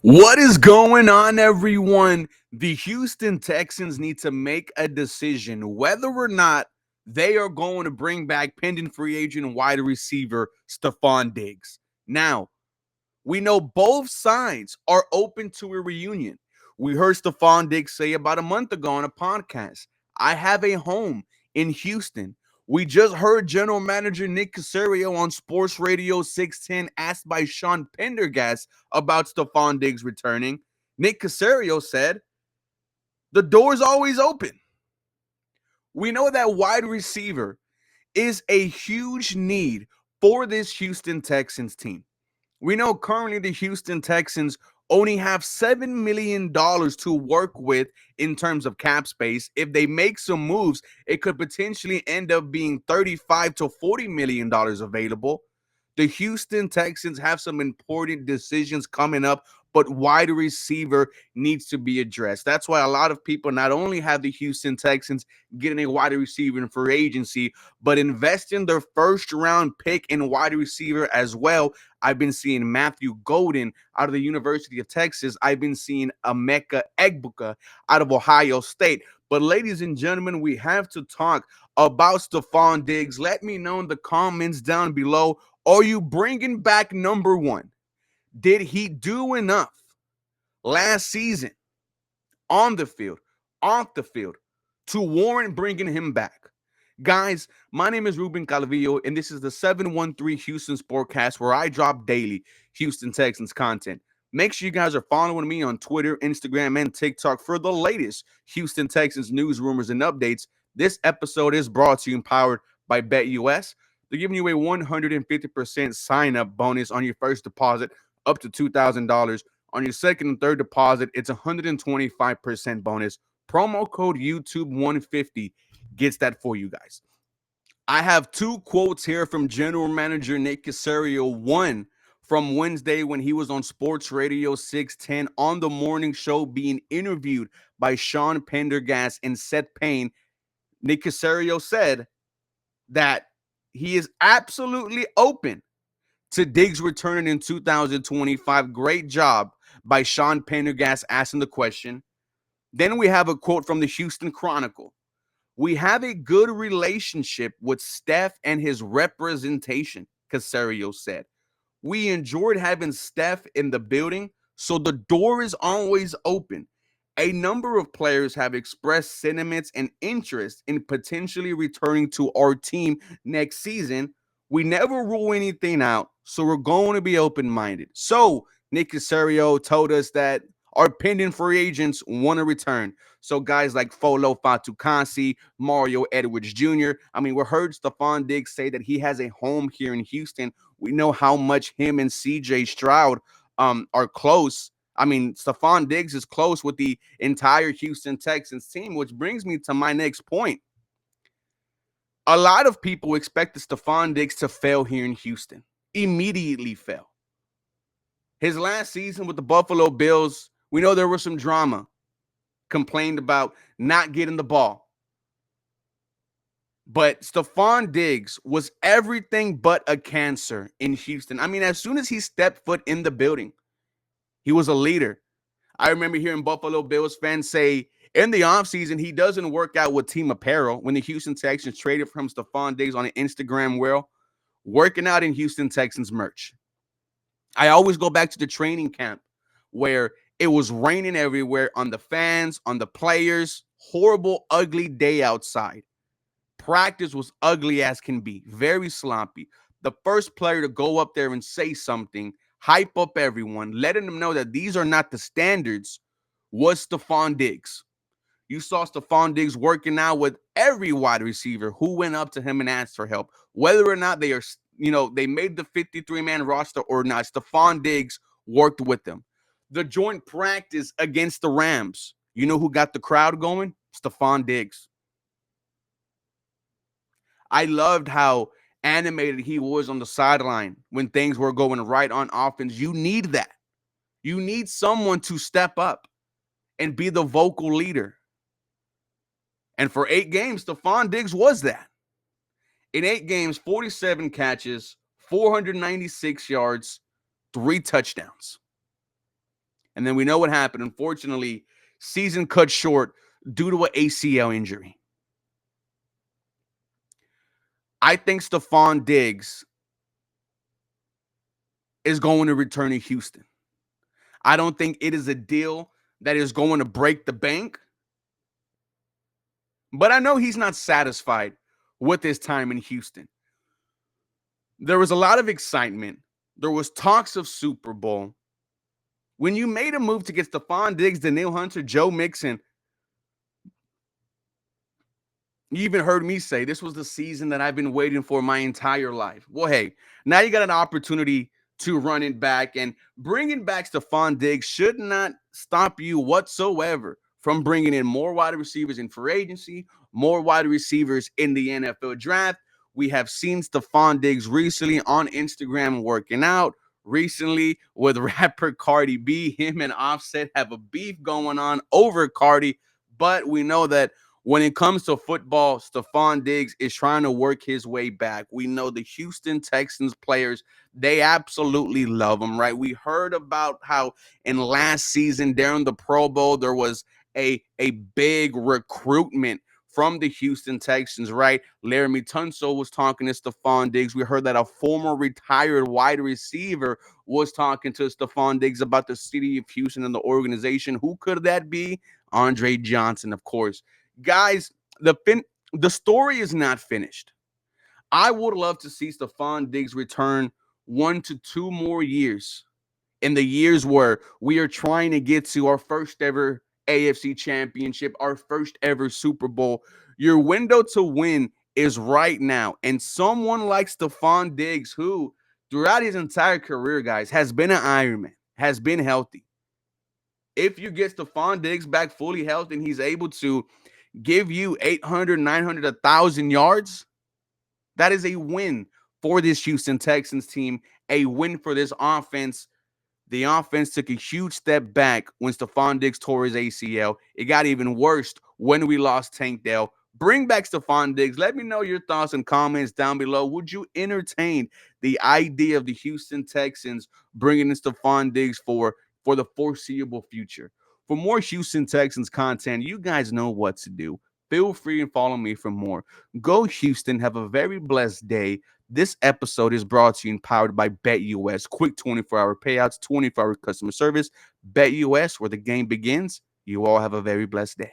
What is going on, everyone? The Houston Texans need to make a decision whether or not they are going to bring back pending free agent wide receiver Stefon Diggs. Now, we know both sides are open to a reunion. We heard Stefon Diggs say about a month ago on a podcast, I have a home in Houston. We just heard general manager Nick Caserio on Sports Radio 610 asked by Sean Pendergast about Stefon Diggs returning. Nick Caserio said, the door's always open. We know that wide receiver is a huge need for this Houston Texans team. We know currently the Houston Texans only have $7 million to work with in terms of cap space. If they make some moves, it could potentially end up being $35 to $40 million available. The Houston Texans have some important decisions coming up, but wide receiver needs to be addressed. That's why a lot of people not only have the Houston Texans getting a wide receiver in free agency, but investing their first round pick in wide receiver as well. I've been seeing Matthew Golden out of the University of Texas. I've been seeing Emeka Egbuka out of Ohio State. But ladies and gentlemen, we have to talk about Stefon Diggs. Let me know in the comments down below. Are you bringing back number one? Did he do enough last season on the field, off the field, to warrant bringing him back? Guys, my name is Ruben Calvillo, and this is the 713 Houston Sportcast, where I drop daily Houston Texans content. Make sure you guys are following me on Twitter, Instagram, and TikTok for the latest Houston Texans news, rumors, and updates. This episode is brought to you and powered by BetUS. They're giving you a 150% sign-up bonus on your first deposit up to $2,000. On your second and third deposit, it's 125% bonus. Promo code YouTube150 gets that for you guys. I have two quotes here from general manager Nick Caserio. One from Wednesday when he was on Sports Radio 610 on the morning show being interviewed by Sean Pendergast and Seth Payne. Nick Caserio said that he is absolutely open to Diggs returning in 2025. Great job by Sean Pendergast asking the question. Then we have a quote from the Houston Chronicle. We have a good relationship with Steph and his representation, Caserio said. We enjoyed having Steph in the building, so the door is always open. A number of players have expressed sentiments and interest in potentially returning to our team next season. We never rule anything out, so we're going to be open-minded. So Nick Caserio told us that our pending free agents want to return. So guys like Folo Fatukasi, Mario Edwards Jr. We heard Stefon Diggs say that he has a home here in Houston. We know how much him and CJ Stroud are close. Stefon Diggs is close with the entire Houston Texans team, which brings me to my next point. A lot of people expected Stefon Diggs to fail here in Houston. Immediately fail. His last season with the Buffalo Bills, we know there was some drama. Complained about not getting the ball. But Stefon Diggs was everything but a cancer in Houston. As soon as he stepped foot in the building, he was a leader. I remember hearing Buffalo Bills fans say in the offseason, he doesn't work out with team apparel. When the Houston Texans traded from Stefon Diggs on an Instagram reel, working out in Houston Texans merch. I always go back to the training camp where it was raining everywhere on the fans, on the players. Horrible, ugly day outside. Practice was ugly as can be. Very sloppy. The first player to go up there and say something, hype up everyone, letting them know that these are not the standards, was Stefon Diggs. You saw Stefon Diggs working out with every wide receiver who went up to him and asked for help. Whether or not they are, they made the 53-man roster or not, Stefon Diggs worked with them. The joint practice against the Rams, you know who got the crowd going? Stefon Diggs. I loved how animated he was on the sideline when things were going right on offense. You need that. You need someone to step up and be the vocal leader. And for 8 games, Stefon Diggs was that. In 8 games, 47 catches, 496 yards, 3 touchdowns. And then we know what happened. Unfortunately, season cut short due to an ACL injury. I think Stefon Diggs is going to return to Houston. I don't think it is a deal that is going to break the bank. But I know he's not satisfied with his time in Houston. There was a lot of excitement. There was talks of Super Bowl. When you made a move to get Stefon Diggs, Danielle Hunter, Joe Mixon, you even heard me say this was the season that I've been waiting for my entire life. Well, hey, now you got an opportunity to run it back, and bringing back Stefon Diggs should not stop you whatsoever from bringing in more wide receivers in free agency, more wide receivers in the NFL draft. We have seen Stefon Diggs recently on Instagram working out. Recently, with rapper Cardi B, him and Offset have a beef going on over Cardi, but we know that when it comes to football, Stefon Diggs is trying to work his way back. We know the Houston Texans players, they absolutely love him, right? We heard about how in last season during the Pro Bowl, there was a big recruitment from the Houston Texans, right? Laramie Tunsil was talking to Stefon Diggs. We heard that a former retired wide receiver was talking to Stefon Diggs about the city of Houston and the organization. Who could that be? Andre Johnson, of course. Guys, the story is not finished. I would love to see Stefon Diggs return 1 to 2 more years in the years where we are trying to get to our first ever AFC championship, our first ever Super Bowl. Your window to win is right now. And someone like Stefon Diggs, who throughout his entire career, guys, has been an Ironman, has been healthy. If you get Stefon Diggs back fully healthy and he's able to give you 800, 900, 1,000 yards, that is a win for this Houston Texans team, a win for this offense. The offense took a huge step back when Stefon Diggs tore his ACL. It got even worse when we lost Tank Dell. Bring back Stefon Diggs. Let me know your thoughts and comments down below. Would you entertain the idea of the Houston Texans bringing in Stefon Diggs for the foreseeable future? For more Houston Texans content, you guys know what to do. Feel free and follow me for more. Go Houston. Have a very blessed day. This episode is brought to you and powered by BetUS. Quick 24-hour payouts, 24-hour customer service. BetUS, where the game begins. You all have a very blessed day.